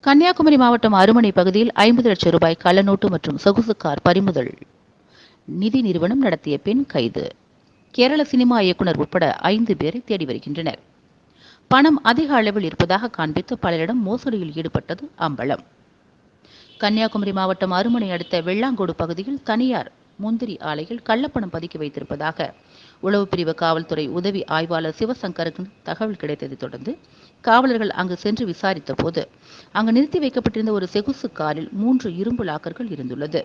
கன்னியாகுமரி மாவட்டம் அருமனை பகுதியில் 50 லட்சம் ரூபாய் கள்ளநோட்டு மற்றும் சொகுசு கார் பறிமுதல். நிதி நிறுவனம் நடத்திய பெண் கைது. கேரள சினிமா இயக்குனர் உட்பட 5 பேரை தேடி வருகின்றனர். பணம் அதிக அளவில் இருப்பதாக காண்பித்து பலரிடம் மோசடியில் ஈடுபட்டது அம்பலம். கன்னியாகுமரி மாவட்டம் அருமனை அடுத்த வெள்ளாங்கோடு பகுதியில் தனியார் முந்திரி ஆலையில் கள்ளப்பணம் பதுக்கி வைத்திருப்பதாக உளவு பிரிவு காவல்துறை உதவி ஆய்வாளர் சிவசங்கருக்கு தகவல் கிடைத்ததை தொடர்ந்து காவலர்கள் அங்கு சென்று விசாரித்த போது அங்கு நிறுத்தி வைக்கப்பட்டிருந்த ஒரு சொகுசு காரில் 3 இரும்பு லாக்கர்கள் இருந்துள்ளது.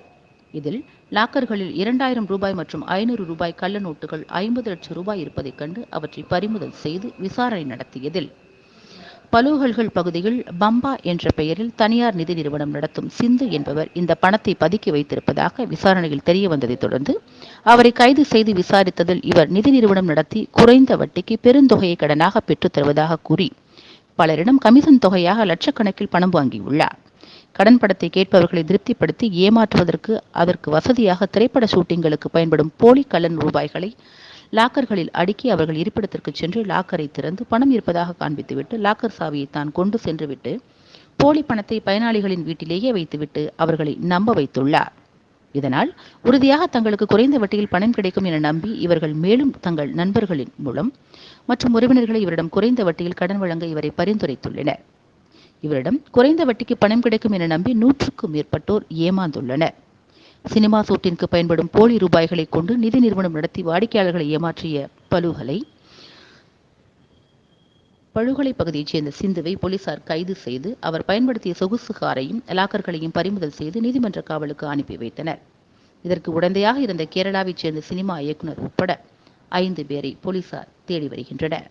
இதில் லாக்கர்களில் 2000 ரூபாய் மற்றும் 500 ரூபாய் கள்ள நோட்டுகள் 50 லட்சம் ரூபாய் இருப்பதைக் கண்டு அவற்றை பறிமுதல் செய்து விசாரணை நடத்தியதில் பலூகல்கள் பகுதியில் பம்பா என்ற பெயரில் தனியார் நிதி நிறுவனம் நடத்தும் சிந்து என்பவர் இந்த பணத்தை பதுக்கி வைத்திருப்பதாக விசாரணையில் தெரியவந்ததை தொடர்ந்து அவரை கைது செய்து விசாரித்ததில் இவர் நிதி நிறுவனம் நடத்தி குறைந்த வட்டிக்கு பெருந்தொகையை கடனாக பெற்றுத் தருவதாக கூறி பலரிடம் கமிஷன் தொகையாக லட்சக்கணக்கில் பணம் வாங்கியுள்ளார். கடன் படத்தை கேட்பவர்களை திருப்திப்படுத்தி ஏமாற்றுவதற்கு அதற்கு வசதியாக திரைப்பட ஷூட்டிங்களுக்கு பயன்படும் போலி கள்ளன் ரூபாய்களை லாக்கர்களில் அடுக்கி அவர்கள் இருப்பிடத்திற்கு சென்று லாக்கரை திறந்து பணம் இருப்பதாக காண்பித்துவிட்டு லாக்கர் சாவியை தான் கொண்டு சென்றுவிட்டு போலி பணத்தை பயனாளிகளின் வீட்டிலேயே வைத்துவிட்டு அவர்களை நம்ப வைத்துள்ளார். இதனால் உறுதியாக தங்களுக்கு குறைந்த வட்டியில் பணம் கிடைக்கும் என நம்பி இவர்கள் மேலும் தங்கள் நண்பர்களின் மூலம் மற்றும் உறவினர்களை இவரிடம் குறைந்த வட்டியில் கடன் வழங்க இவரை பரிந்துரைத்துள்ளனர். இவரிடம் குறைந்த வட்டிக்கு பணம் கிடைக்கும் என நம்பி 100க்கும் மேற்பட்டோர் ஏமாந்துள்ளனர். சினிமா சூட்டிற்கு பயன்படும் போலி ரூபாய்களை கொண்டு நிதி நிறுவனம் நடத்தி வாடிக்கையாளர்களை ஏமாற்றிய பழுகலை பகுதியைச் சேர்ந்த சிந்துவை போலீசார் கைது செய்து அவர் பயன்படுத்திய சொகுசு காரையும் லாக்கர்களையும் பறிமுதல் செய்து நீதிமன்ற காவலுக்கு அனுப்பி வைத்தனர். இதற்கு உடந்தையாக இருந்த கேரளாவைச் சேர்ந்த சினிமா இயக்குனர் உட்பட 5 பேரை போலீசார் தேடி வருகின்றனர்.